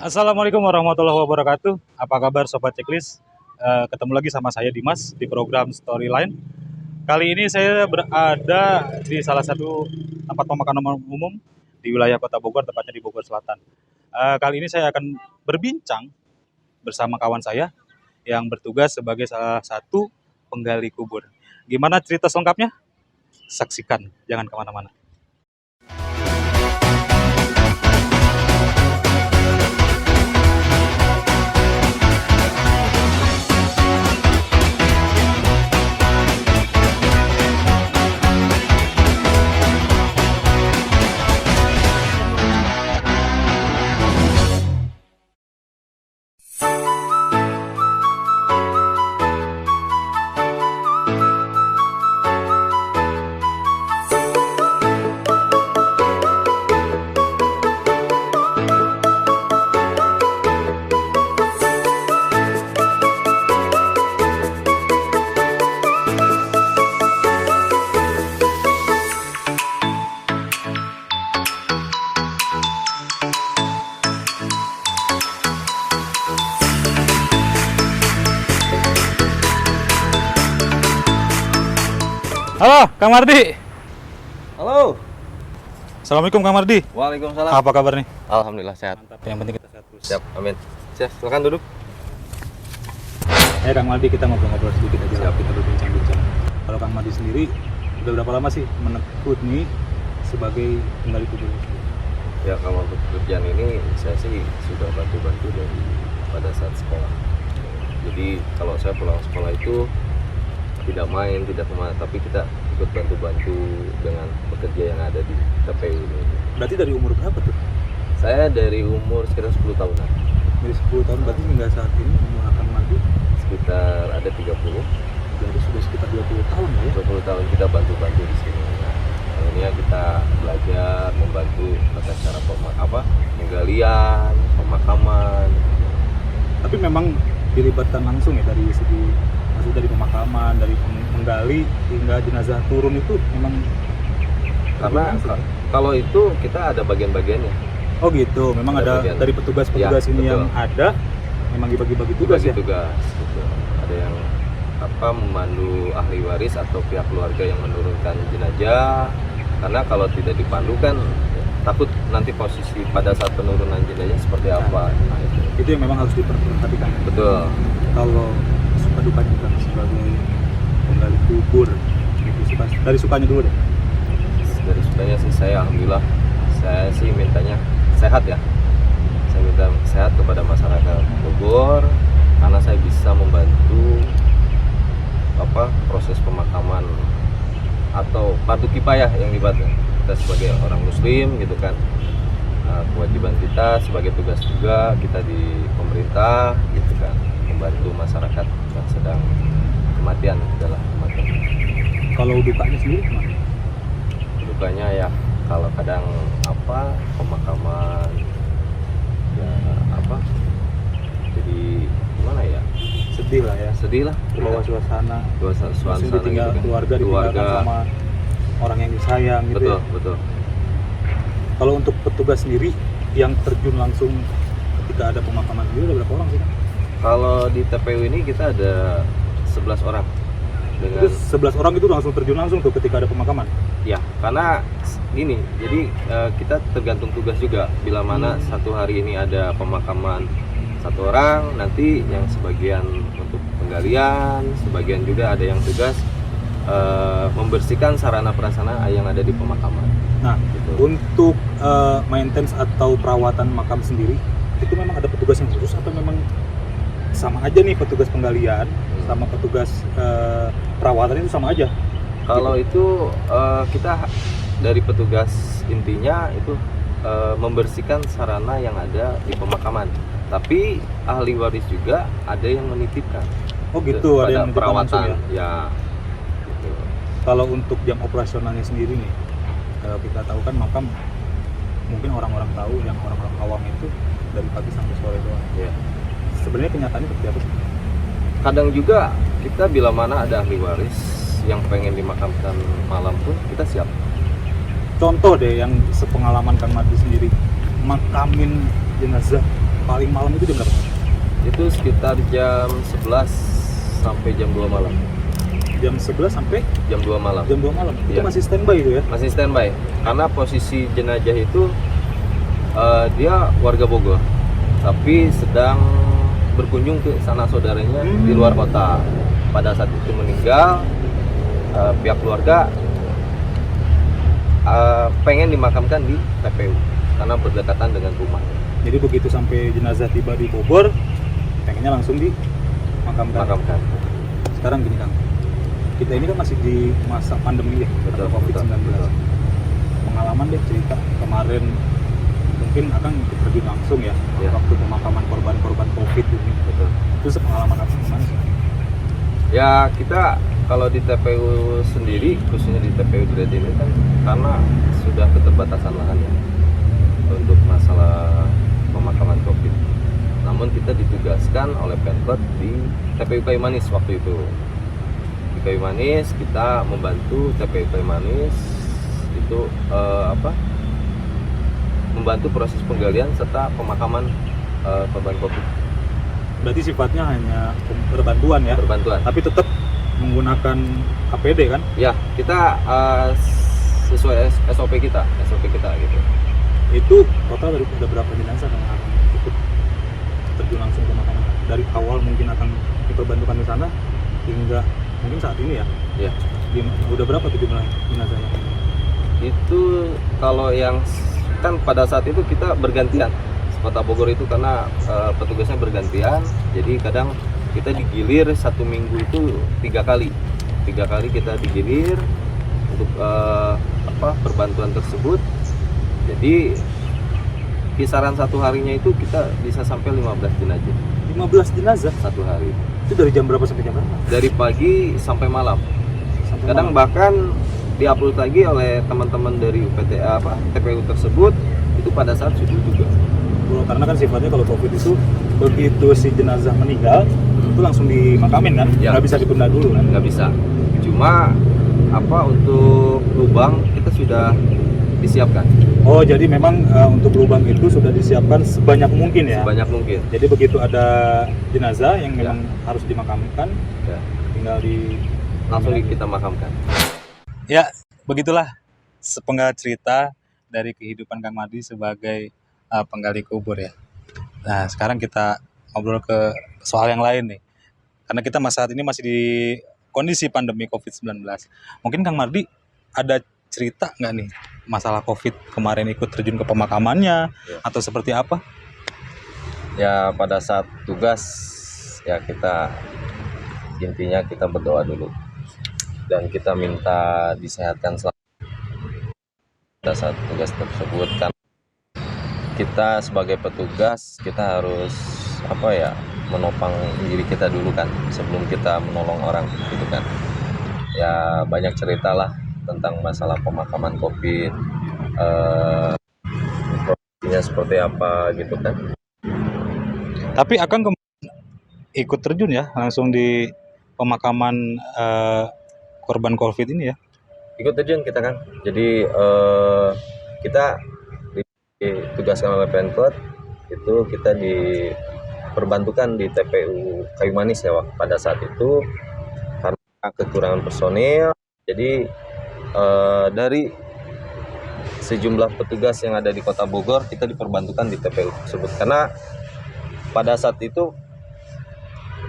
Assalamualaikum warahmatullahi wabarakatuh. Apa kabar Sobat Checklist? Ketemu lagi sama saya Dimas di program Storyline. Kali ini saya berada di salah satu tempat pemakaman umum di wilayah Kota Bogor, tepatnya di Bogor Selatan. Kali ini saya akan berbincang bersama kawan saya yang bertugas sebagai salah satu penggali kubur. Gimana cerita selengkapnya? Saksikan, jangan kemana-mana. Halo, Kang Mardi. Halo. Assalamualaikum Kang Mardi. Waalaikumsalam. Apa kabar nih? Alhamdulillah sehat. Mantap. Yang penting kita sehat terus. Siap, amin. Siap, silakan duduk. Kang Mardi, kita ngobrol-ngobrol sedikit aja. Kita berbincang-bincang. Kalau Kang Mardi sendiri, udah berapa lama sih menekuni sebagai penggali kubur? Ya, kalau untuk pekerjaan ini saya sih sudah bantu-bantu dari pada saat sekolah. Jadi kalau saya pulang sekolah itu tidak main, tidak kemana, tapi kita ikut bantu-bantu dengan pekerja yang ada di TPU ini. Berarti dari umur berapa tuh? Saya dari umur sekitar 10 tahunan. Dari 10 tahun, berarti hingga saat ini umur Kang Mardi Sekitar ada 30. berarti sudah sekitar 20 tahun ya? 20 tahun kita bantu-bantu di sini. Nah, akhirnya kita belajar membantu tata cara penggalian, pemakaman. Tapi memang dilibatkan langsung ya dari segi, maksudnya dari pemakaman, dari menggali hingga jenazah turun itu memang Karena kalau itu kita ada bagian-bagiannya. Oh gitu, memang ada bagian. dari petugas-petugas Ya, ini betul. yang ada memang dibagi-bagi tugas Bagi ya? tugas gitu. Ada yang memandu ahli waris atau pihak keluarga yang menurunkan jenazah, karena kalau tidak dipandu kan takut nanti posisi pada saat penurunan jenazah seperti apa. Nah, Itu yang memang harus diperhatikan. betul. Kalau suka dukanya kan sebagai penggali kubur gitu, dari sukanya dulu deh. Dari sudahnya sih saya alhamdulillah, saya sih mintanya sehat ya. Saya minta sehat kepada masyarakat Bogor karena saya bisa membantu proses pemakaman atau fardu kifayah yang dibantu kita sebagai orang muslim gitu kan. Kewajiban kita sebagai tugas juga kita di pemerintah gitu kan, membantu masyarakat yang sedang kematian adalah kematian. Kalau dukanya sendiri gimana? Dukanya ya kalau kadang pemakaman ya jadi gimana ya, Sedih lah ya, sedih lah bawa suasana suasana ditinggal gitu kan. keluarga, ditinggalkan sama orang yang disayang gitu betul ya. betul. Kalau untuk petugas sendiri yang terjun langsung ketika ada pemakaman sendiri ada berapa orang sih Kang? Kalau di TPU ini kita ada 11 orang dengan Itu 11 orang itu langsung terjun langsung tuh ketika ada pemakaman? ya, karena gini, jadi kita tergantung tugas juga. Bila mana satu hari ini ada pemakaman satu orang, nanti yang sebagian untuk penggalian, sebagian juga ada yang tugas membersihkan sarana prasarana yang ada di pemakaman. Nah, Gitu. untuk maintenance atau perawatan makam sendiri itu memang ada petugas yang khusus atau memang sama aja nih petugas penggalian sama petugas perawatan itu sama aja? Kalau itu kita dari petugas intinya itu membersihkan sarana yang ada di pemakaman. Tapi ahli waris juga ada yang menitipkan. Oh gitu, ada pada yang menitipkan langsung perawatan ya? gitu. Kalau untuk jam operasionalnya sendiri nih, kita tahu kan makam mungkin orang-orang tahu, yang orang-orang awam itu dari pagi sampai sore doang. Ya. Sebenarnya kenyataannya seperti apa sih? Kadang juga kita bila mana ada ahli waris yang pengen dimakamkan malam pun kita siap. Contoh deh yang sepengalaman Kang Mardi sendiri, makamin jenazah paling malam itu jam berapa? Itu sekitar jam 11 sampai jam 2 malam. Jam 11 sampai Jam 2 malam. jam 2 malam. Itu Iya. masih standby itu ya? Masih standby. Karena posisi jenazah itu dia warga Bogor, tapi sedang berkunjung ke sanak saudaranya di luar kota. Pada saat itu meninggal, pihak keluarga pengen dimakamkan di TPU karena berdekatan dengan rumah. Jadi begitu sampai jenazah tiba di Bogor, pengennya langsung dimakamkan. Makamkan. Sekarang gini Kang, kita ini kan masih di masa pandemi ya, Betul, atau COVID-19. betul. Pengalaman deh cerita kemarin, mungkin Akang ikut terjun langsung ya, Ya. waktu pemakaman korban-korban COVID ini. Betul. Itu pengalaman apa gimana sih? Ya kita kalau di TPU sendiri, khususnya di TPU Grade ini kan karena sudah keterbatasan lahan ya untuk masalah pemakaman COVID. Namun kita ditugaskan oleh Pemkot di TPU Kayu Manis waktu itu. Di Kayu Manis kita membantu TPU Kayu Manis itu membantu proses penggalian serta pemakaman korban COVID. Berarti sifatnya hanya perbantuan ya, Berbantuan. tapi tetap menggunakan APD kan? Ya, kita sesuai SOP kita gitu. Itu total ada berapa jenazah yang akan ikut terjun langsung ke pemakaman? Dari awal mungkin akan diperbantukan di sana hingga mungkin saat ini ya? Ya. Udah berapa tuh jumlah jenazah yang Itu kalau yang kan pada saat itu kita bergantian. Kota Bogor itu karena petugasnya bergantian, jadi kadang kita digilir satu minggu itu 3 kali kita digilir untuk perbantuan tersebut. Jadi kisaran satu harinya itu kita bisa sampai 15 jenazah 15 jenazah? satu hari. Itu dari jam berapa sampai jam berapa? Dari pagi sampai malam. Sampai Kadang malam. bahkan diupload lagi oleh teman-teman dari UPTA TPU tersebut itu pada saat subuh juga. Karena kan sifatnya kalau COVID itu begitu si jenazah meninggal itu langsung dimakamin kan? Ya. Nggak bisa ditunda dulu kan? Nggak bisa. Cuma untuk lubang kita sudah disiapkan Oh jadi memang untuk lubang itu sudah disiapkan sebanyak mungkin ya? sebanyak mungkin. Jadi begitu ada jenazah yang memang harus dimakamkan, Ya. tinggal Langsung kita makamkan. Ya, begitulah sepenggal cerita dari kehidupan Kang Mardi sebagai penggali kubur ya. Nah, sekarang kita ngobrol ke soal yang lain nih. Karena kita saat ini masih di kondisi pandemi COVID-19. Mungkin Kang Mardi ada cerita nggak nih masalah COVID kemarin ikut terjun ke pemakamannya Ya. atau seperti apa? Ya pada saat tugas ya intinya kita berdoa dulu dan kita minta disehatkan selalu pada saat tugas tersebut kan. Kita sebagai petugas kita harus menopang diri kita dulu kan sebelum kita menolong orang gitu kan. Ya banyak cerita lah tentang masalah pemakaman COVID, prosesnya seperti apa gitu kan. Tapi Akang ikut terjun ya langsung di pemakaman korban COVID ini ya. Ikut terjun kita kan. Jadi kita ditugaskan oleh Pemkot itu kita diperbantukan di TPU Kayu Manis ya pada saat itu karena kekurangan personil. Jadi dari sejumlah petugas yang ada di Kota Bogor kita diperbantukan di TPU tersebut karena pada saat itu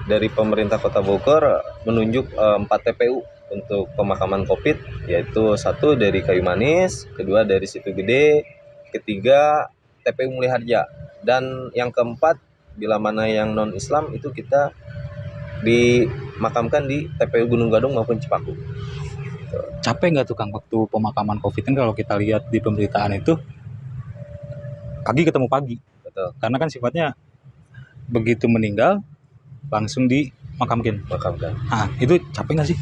dari pemerintah Kota Bogor menunjuk 4 TPU untuk pemakaman COVID, yaitu satu dari Kayu Manis, kedua dari Situ Gede, ketiga TPU Muliharja, dan yang keempat bila mana yang non Islam itu kita dimakamkan di TPU Gunung Gadung maupun Cipaku. Capek nggak tuh Kang waktu pemakaman COVID kan kalau kita lihat di pemberitaan itu pagi ketemu pagi. Betul. Karena kan sifatnya begitu meninggal langsung dimakamkan. Makamkan. Nah, itu capek nggak sih?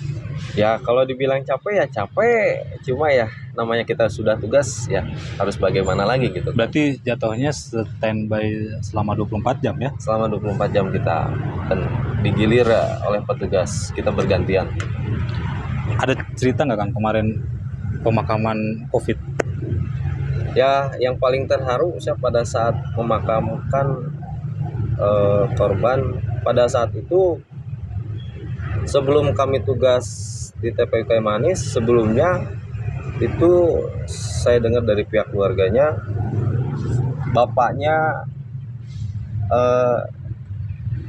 Ya kalau dibilang capek ya capek, cuma ya namanya kita sudah tugas ya harus bagaimana lagi gitu. Berarti jatuhnya standby selama 24 jam ya? Selama 24 jam kita dan digilir oleh petugas, kita bergantian. Ada cerita nggak Kang kemarin pemakaman COVID? Ya yang paling terharu saya pada saat memakamkan korban pada saat itu. Sebelum kami tugas di TPU Kayu Manis, sebelumnya itu saya dengar dari pihak keluarganya, bapaknya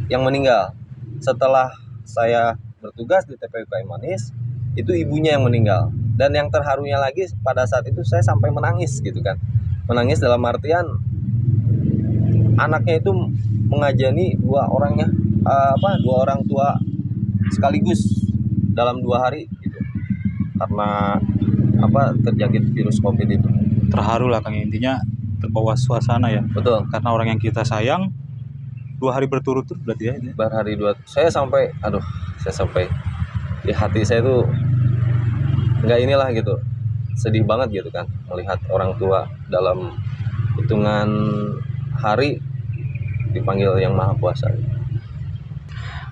yang meninggal. Setelah saya bertugas di TPU Kayu Manis, itu ibunya yang meninggal. Dan yang terharunya lagi pada saat itu saya sampai menangis gitu kan. Menangis dalam artian anaknya itu mengajani dua orang tua sekaligus dalam 2 hari gitu, karena terjangkit virus COVID itu. Terharu lah Kang, intinya terbawa suasana ya. Betul. Karena orang yang kita sayang 2 hari berturut-turut berarti ya. Berhari dua, saya sampai di hati saya tuh nggak inilah gitu, sedih banget gitu kan melihat orang tua dalam hitungan hari dipanggil Yang Maha Kuasa.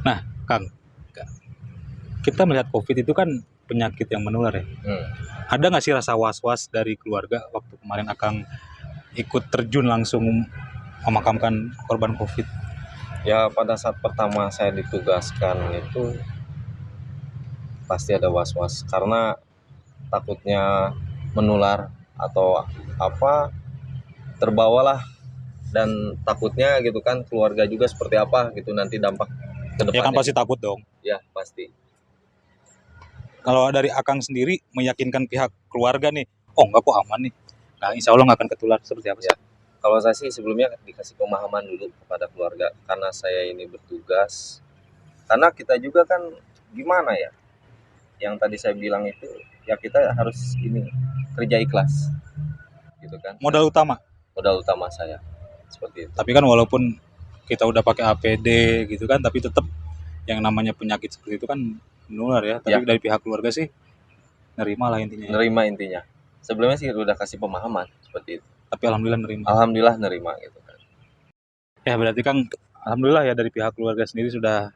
Nah, Kang, kita melihat COVID itu kan penyakit yang menular ya. Ada nggak sih rasa was-was dari keluarga waktu kemarin Akang ikut terjun langsung memakamkan korban COVID? Ya pada saat pertama saya ditugaskan itu pasti ada was-was karena takutnya menular atau terbawalah, dan takutnya gitu kan keluarga juga seperti apa gitu nanti dampak ke depannya. Ya kan pasti takut dong. Ya pasti. Kalau dari Akang sendiri meyakinkan pihak keluarga nih, oh enggak kok aman nih. Nah, insya Allah nggak akan ketular, seperti apa sih? Ya. Kalau saya sih sebelumnya dikasih pemahaman dulu kepada keluarga karena saya ini bertugas. Karena kita juga kan gimana ya, yang tadi saya bilang itu ya kita harus ini kerja ikhlas gitu kan. Modal utama. Modal utama saya seperti itu. Tapi kan walaupun kita udah pakai APD gitu kan, tapi tetap yang namanya penyakit seperti itu kan menular ya. Tapi dari pihak keluarga sih nerima lah intinya. Nerima intinya. Sebelumnya sih udah kasih pemahaman seperti itu. Tapi alhamdulillah nerima. Alhamdulillah nerima gitu kan. Ya berarti kan alhamdulillah ya dari pihak keluarga sendiri sudah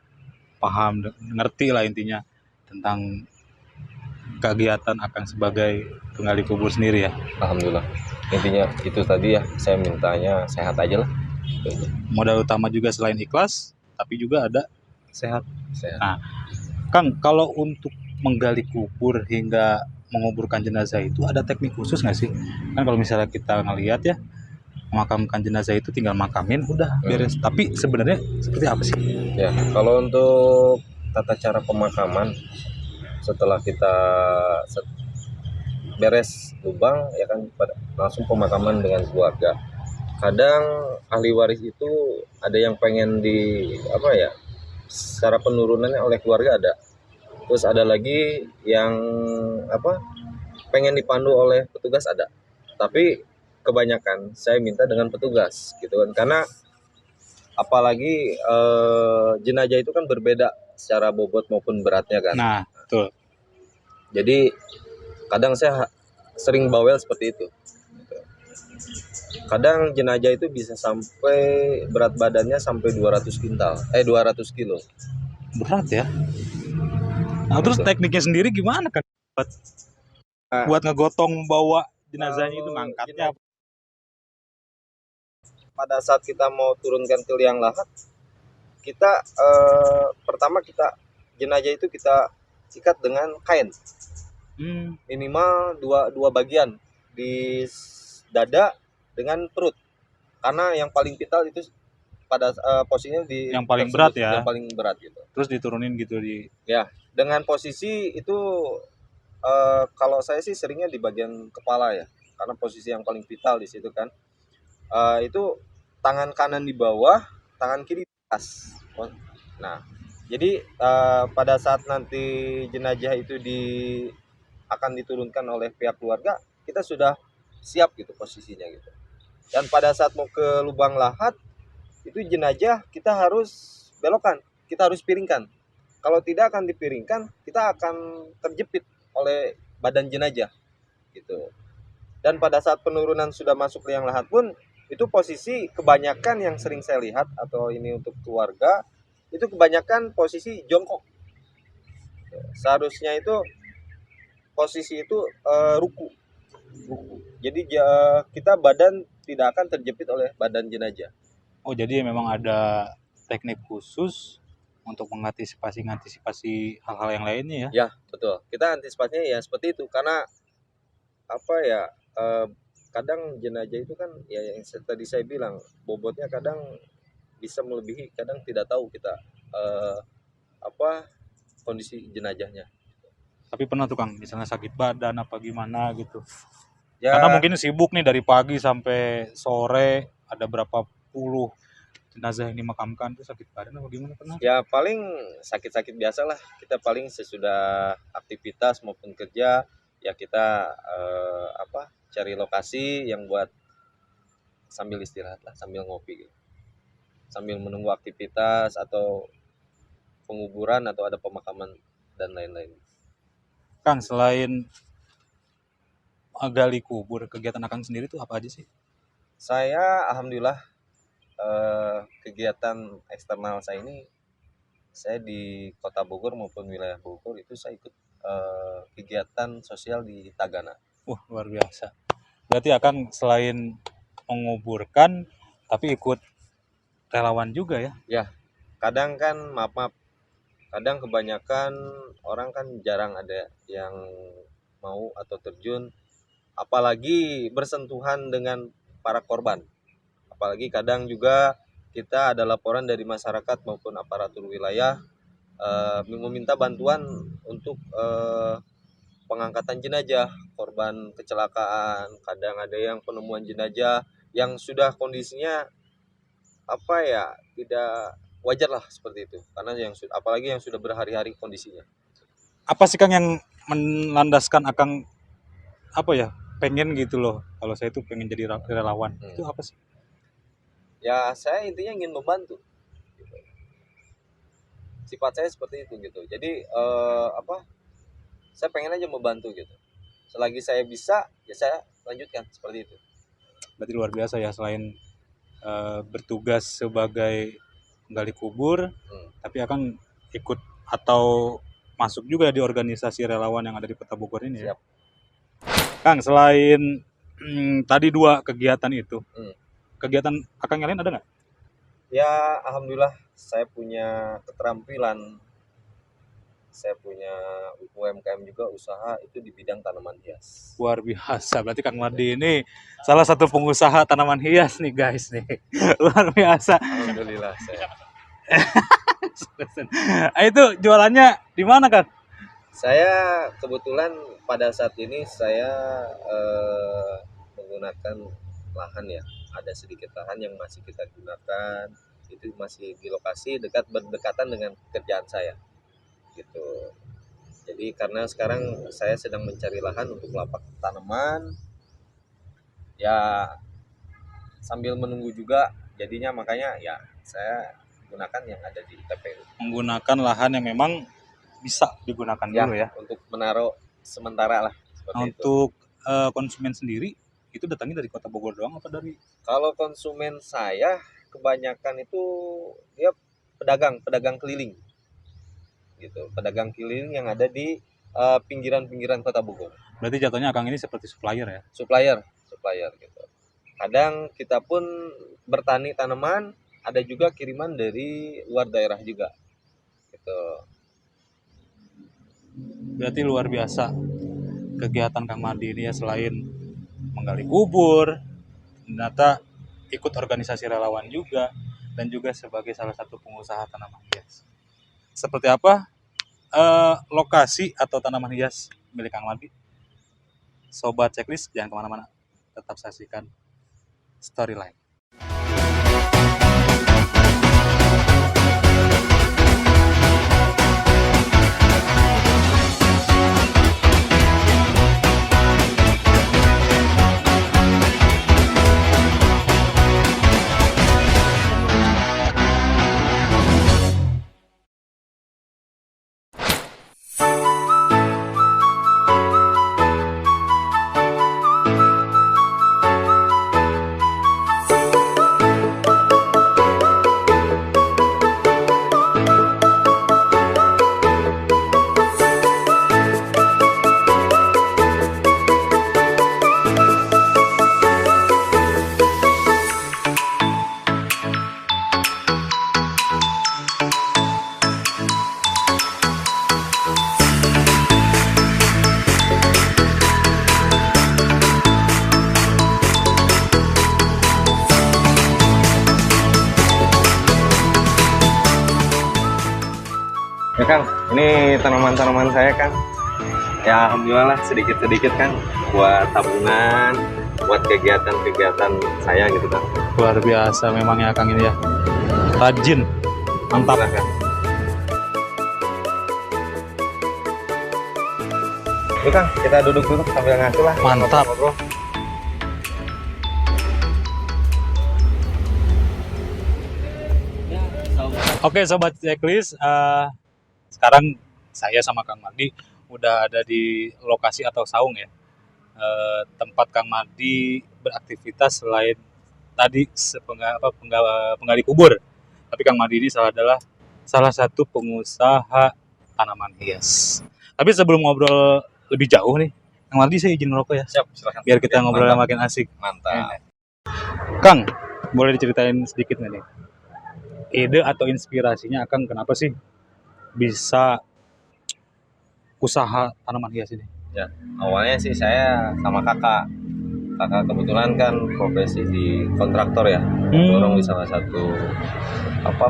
paham, ngerti lah intinya tentang kegiatan Akang sebagai penggali kubur sendiri ya. Alhamdulillah. Intinya itu tadi ya, saya mintanya sehat aja lah. Modal utama juga selain ikhlas, tapi juga ada sehat. Sehat. Nah, Kang, kalau untuk menggali kubur hingga menguburkan jenazah itu ada teknik khusus nggak sih? Kan kalau misalnya kita ngelihat ya, memakamkan jenazah itu tinggal makamin udah beres. Tapi sebenarnya seperti apa sih? Ya, kalau untuk tata cara pemakaman setelah kita beres lubang ya kan langsung pemakaman dengan keluarga. Kadang ahli waris itu ada yang pengen secara penurunannya oleh keluarga ada. Terus ada lagi yang pengen dipandu oleh petugas ada. Tapi kebanyakan saya minta dengan petugas gitu kan, karena apalagi jenazah itu kan berbeda secara bobot maupun beratnya kan. Nah, betul. Jadi kadang saya sering bawel seperti itu. Kadang jenazah itu bisa sampai berat badannya sampai 200 kilo. Berat ya. Nah, terus tekniknya sendiri gimana kan buat ngegotong bawa jenazahnya itu, ngangkatnya? Pada saat kita mau turunkan ke liang lahat, kita pertama jenazah itu kita ikat dengan kain. Minimal dua bagian, di dada dengan perut, karena yang paling vital itu pada posisinya di yang paling berat ya. Yang paling berat gitu. Terus diturunin gitu Ya, dengan posisi itu kalau saya sih seringnya di bagian kepala ya, karena posisi yang paling vital di situ kan. Itu tangan kanan di bawah, tangan kiri di atas. Nah, jadi pada saat nanti jenazah itu akan diturunkan oleh pihak keluarga, kita sudah siap gitu posisinya gitu. Dan pada saat mau ke lubang lahat, itu jenazah kita harus belokkan, kita harus piringkan. Kalau tidak akan dipiringkan, kita akan terjepit oleh badan jenazah gitu. Dan pada saat penurunan sudah masuk liang lahat pun, itu posisi kebanyakan yang sering saya lihat atau ini untuk keluarga, itu kebanyakan posisi jongkok. Seharusnya itu posisi itu ruku. Jadi kita badan tidak akan terjepit oleh badan jenazah. Oh, jadi memang ada teknik khusus untuk mengantisipasi hal-hal yang lainnya ya? Ya, betul. Kita antisipasinya ya seperti itu karena apa ya? Kadang jenazah itu kan ya yang tadi saya bilang bobotnya kadang bisa melebihi, kadang tidak tahu kita eh, apa kondisi jenazahnya. Tapi pernah tuh Kang, misalnya sakit badan apa gimana gitu. Karena Ya, mungkin sibuk nih dari pagi sampai sore, ada berapa puluh jenazah yang dimakamkan tuh sakit badan apa gimana pernah? ya paling sakit-sakit biasa lah. Kita paling sesudah aktivitas maupun kerja ya kita cari lokasi yang buat sambil istirahat lah, sambil ngopi gitu. Sambil menunggu aktivitas atau penguburan atau ada pemakaman dan lain-lain. Kang, selain gali kubur, kegiatan Akang sendiri tuh apa aja sih? Saya alhamdulillah kegiatan eksternal saya ini saya di Kota Bogor maupun wilayah Bogor itu saya ikut kegiatan sosial di Tagana. Wah, luar biasa. Berarti Akang selain menguburkan, tapi ikut relawan juga ya? Ya, kadang kan maaf, kadang kebanyakan orang kan jarang ada yang mau atau terjun, apalagi bersentuhan dengan para korban. Apalagi kadang juga kita ada laporan dari masyarakat maupun aparatur wilayah meminta bantuan untuk pengangkatan jenazah korban kecelakaan. Kadang ada yang penemuan jenazah yang sudah kondisinya tidak wajar lah seperti itu karena apalagi yang sudah berhari-hari kondisinya. Apa sih Kang yang melandaskan Akang apa ya? Pengen gitu loh. Kalau saya tuh pengen jadi relawan. Itu apa sih? Ya saya intinya ingin membantu gitu. Sifat saya seperti itu gitu. Jadi saya pengen aja membantu gitu. Selagi saya bisa ya saya lanjutkan seperti itu. Berarti luar biasa ya, selain bertugas sebagai penggali kubur, tapi akan ikut atau masuk juga di organisasi relawan yang ada di Kota Bogor ini ya. Siap. Kang, selain tadi 2 kegiatan itu, kegiatan Akang yang lain ada nggak? Ya alhamdulillah saya punya keterampilan, saya punya UMKM juga, usaha itu di bidang tanaman hias. Luar biasa, berarti Kang Mardi ini salah satu pengusaha tanaman hias nih guys nih. Luar biasa. Alhamdulillah saya. Itu jualannya di mana Kang? Saya kebetulan pada saat ini saya menggunakan lahan ya, ada sedikit lahan yang masih kita gunakan, itu masih di lokasi berdekatan dengan kerjaan saya gitu. Jadi karena sekarang saya sedang mencari lahan untuk lapak tanaman ya, sambil menunggu juga jadinya, makanya ya saya gunakan yang ada di TPU. Menggunakan lahan yang memang bisa digunakan Ya, dulu ya. untuk menaruh sementara lah seperti itu. Untuk konsumen sendiri itu datangnya dari Kota Bogor doang apa dari? Kalau konsumen saya kebanyakan itu dia pedagang keliling gitu, pedagang keliling yang ada di pinggiran-pinggiran Kota Bogor. Berarti jatuhnya Akang ini seperti supplier ya? Supplier gitu. Kadang kita pun bertani tanaman, ada juga kiriman dari luar daerah juga gitu. Berarti luar biasa kegiatan Kang Mardi ini ya, selain menggali kubur, ternyata ikut organisasi relawan juga, dan juga sebagai salah satu pengusaha tanaman hias. Seperti apa lokasi atau tanaman hias milik Kang Mardi? Sobat Checklist, jangan kemana-mana, tetap saksikan Storyline. Kang, ini tanaman-tanaman saya Kang. Ya alhamdulillah lah sedikit-sedikit kan buat tabungan, buat kegiatan-kegiatan saya gitu Kang. Luar biasa memang ya Kang ini ya. Rajin. Mantap. Alhamdulillah, Kang. Yuk Kang, kita duduk-duduk sambil ngasih lah. Mantap. Ngobrol-ngobrol. Oke Sobat Checklist, sekarang saya sama Kang Mardi udah ada di lokasi atau saung ya. Tempat Kang Mardi beraktivitas selain tadi penggali kubur. Tapi Kang Mardi ini adalah salah satu pengusaha tanaman hias. Tapi sebelum ngobrol lebih jauh nih, Kang Mardi saya izin ngerokok ya. Siap, silakan. Biar kita ngobrolnya Mantap. makin asik. Mantap. Kang, boleh diceritain sedikit nggak nih? Ide atau inspirasinya Kang kenapa sih bisa usaha tanaman hias ini? Ya, awalnya sih saya sama kakak. Kakak kebetulan kan profesi di kontraktor ya, dorong di salah satu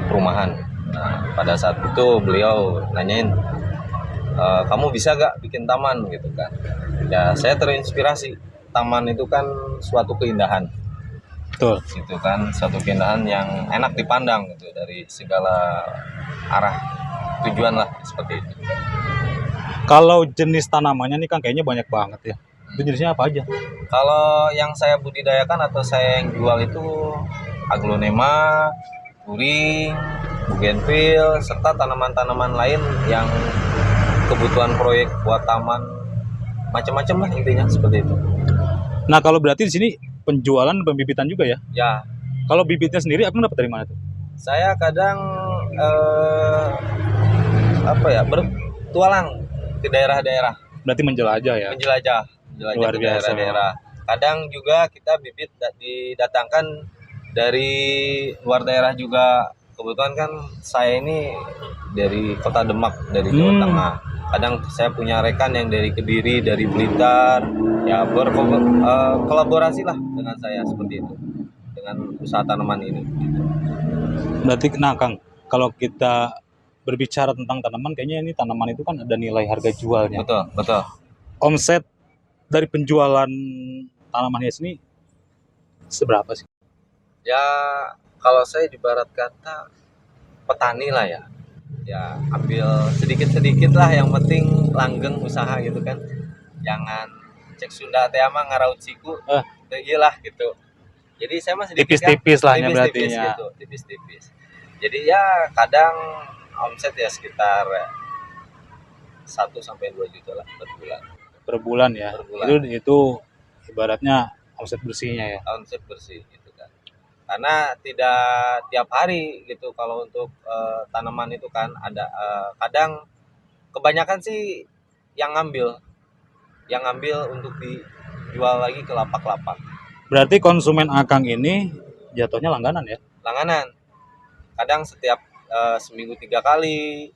perumahan. Nah, pada saat itu beliau nanyain, kamu bisa gak bikin taman gitu kan? Ya, saya terinspirasi. Taman itu kan suatu keindahan, Betul. gitu kan, suatu keindahan yang enak dipandang gitu dari segala arah tujuan lah seperti itu. Kalau jenis tanamannya nih Kang kayaknya banyak banget ya. Itu jenisnya apa aja? Kalau yang saya budidayakan atau saya yang jual itu aglonema, kuring, bougainville, serta tanaman-tanaman lain yang kebutuhan proyek buat taman, macam-macam lah intinya seperti itu. Nah kalau berarti di sini penjualan pembibitan juga ya? Ya, Kalau bibitnya sendiri Akang dapat dari mana tuh? saya kadang bertualang ke daerah-daerah, Berarti menjelajah ya? menjelajah Luar ke biasa, daerah-daerah. Kadang juga kita bibit didatangkan dari luar daerah juga. Kebetulan kan saya ini dari kota Demak, dari Jawa Tengah. Kadang saya punya rekan yang dari Kediri, dari Blitar, ya berkolaborasi lah dengan saya seperti itu, dengan usaha tanaman ini. Gitu. Berarti nah Kang, kalau kita berbicara tentang tanaman, kayaknya ini tanaman itu kan ada nilai harga jualnya. Betul, betul. Omset dari penjualan tanaman hias ini seberapa sih? Ya kalau saya ibarat kata petani lah ya. Ya ambil sedikit-sedikit lah, yang penting langgeng usaha gitu kan. Jangan cek Sunda teh mah ngaraut siku. Teu ieu lah gitu. Jadi saya masih Tipis-tipis lah ya berarti tipis-tipis ya. gitu, tipis-tipis. Jadi ya kadang omset ya sekitar 1 sampai 2 juta lah per bulan. Per bulan ya. Per bulan. Itu ibaratnya omset bersihnya ya. Omset bersih gitu kan. Karena tidak tiap hari gitu kalau untuk tanaman itu kan ada kadang kebanyakan sih yang ngambil untuk dijual lagi ke lapak-lapak. Berarti konsumen Akang ini jatuhnya langganan ya? Langganan. Kadang setiap seminggu 3 kali.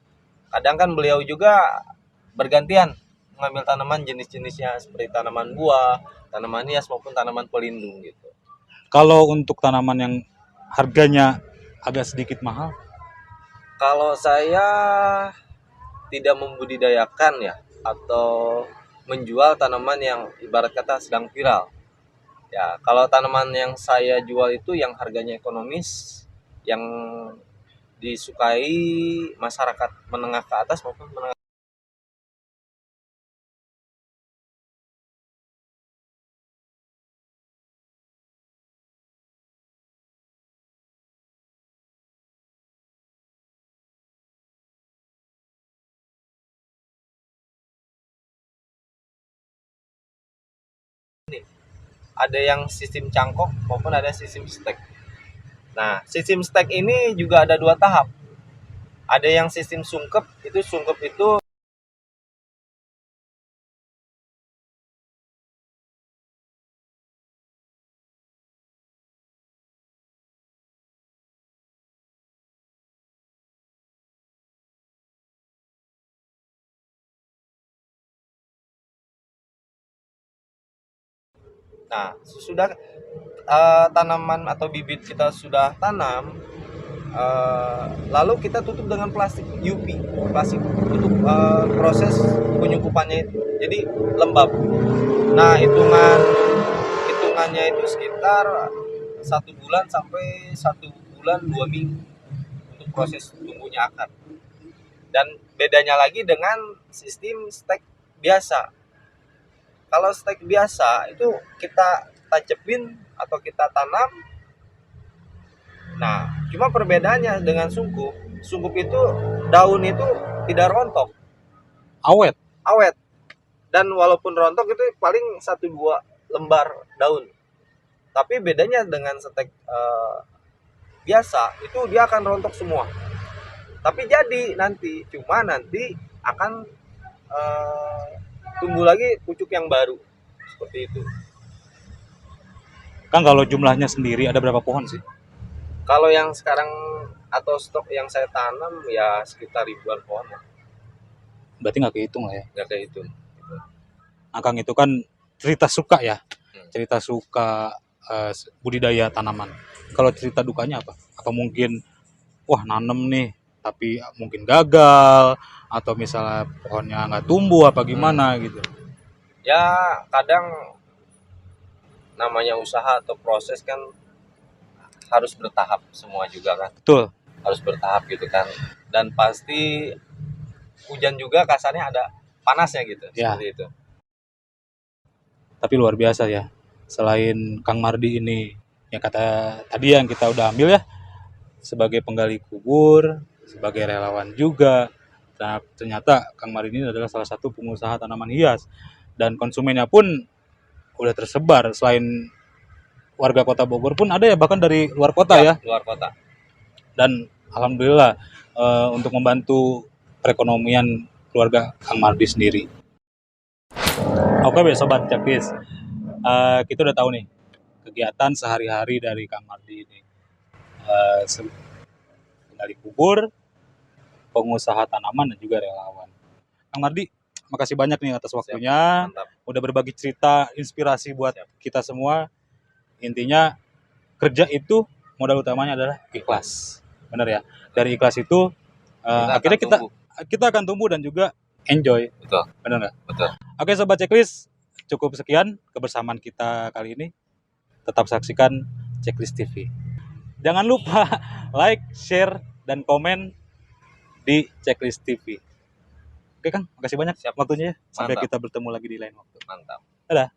Kadang kan beliau juga bergantian mengambil tanaman jenis-jenisnya seperti tanaman buah, tanaman hias maupun tanaman pelindung gitu. Kalau untuk tanaman yang harganya agak sedikit mahal, Kalau saya tidak membudidayakan ya atau menjual tanaman yang ibarat kata sedang viral. Ya, kalau tanaman yang saya jual itu yang harganya ekonomis, yang disukai masyarakat menengah ke atas maupun menengah. Ada yang sistem cangkok maupun ada sistem stek. Nah, sistem stek ini juga ada 2 tahap. Ada yang sistem sungkep itu nah, sudah tanaman atau bibit kita sudah tanam, Lalu kita tutup dengan plastik UV, plastik untuk proses penyungkupannya itu. Jadi lembab. Nah, hitungannya itu sekitar 1 bulan sampai 1 bulan 2 minggu untuk proses tumbuhnya akar. Dan bedanya lagi dengan sistem stek biasa. Kalau stek biasa itu kita tancapin atau kita tanam. Nah, cuma perbedaannya dengan sungkup. Sungkup itu daun itu tidak rontok, Awet. awet. Dan walaupun rontok itu paling 1-2 lembar daun. Tapi bedanya dengan stek biasa itu dia akan rontok semua. Tapi jadi nanti, cuma nanti akan tumbuh lagi pucuk yang baru seperti itu. Kang, kalau jumlahnya sendiri ada berapa pohon sih? Kalau yang sekarang atau stok yang saya tanam ya sekitar ribuan pohon lah, Berarti nggak kehitung lah ya. nggak kayak itu. Nah, Kang, itu kan cerita suka ya. Hmm. Cerita suka budidaya tanaman. Kalau cerita dukanya apa? Apa mungkin wah nanem nih tapi mungkin gagal, atau misalnya pohonnya nggak tumbuh apa gimana gitu. Ya kadang namanya usaha atau proses kan harus bertahap semua juga kan, Betul. harus bertahap gitu kan. Dan pasti hujan juga kasarnya ada panasnya gitu, Ya. seperti itu. Tapi luar biasa ya. Selain Kang Mardi ini yang kata tadi yang kita udah ambil ya, sebagai penggali kubur, sebagai relawan juga. Nah, ternyata Kang Mardi ini adalah salah satu pengusaha tanaman hias, dan konsumennya pun udah tersebar. Selain warga Kota Bogor pun ada ya, bahkan dari luar kota ya. Luar kota. Dan alhamdulillah untuk membantu perekonomian keluarga Kang Mardi sendiri. Oke, Sobat Ceklis, kita udah tahu nih kegiatan sehari-hari dari Kang Mardi ini. Penggali kubur, pengusaha tanaman, dan juga relawan. Kang Mardi, makasih banyak nih atas waktunya. Mantap. Udah berbagi cerita, inspirasi buat Siap. kita semua. Intinya kerja itu modal utamanya adalah ikhlas, benar ya. Dari ikhlas itu akhirnya kita akan tumbuh dan juga enjoy. Betul. Benar nggak? Betul. Oke, Sobat Checklist, cukup sekian kebersamaan kita kali ini. Tetap saksikan Checklist TV. Jangan lupa like, share, dan komen di Checklist TV. Oke, Kang, makasih banyak Siap. waktunya ya. Sampai Mantap. kita bertemu lagi di lain waktu. Mantap. Dadah.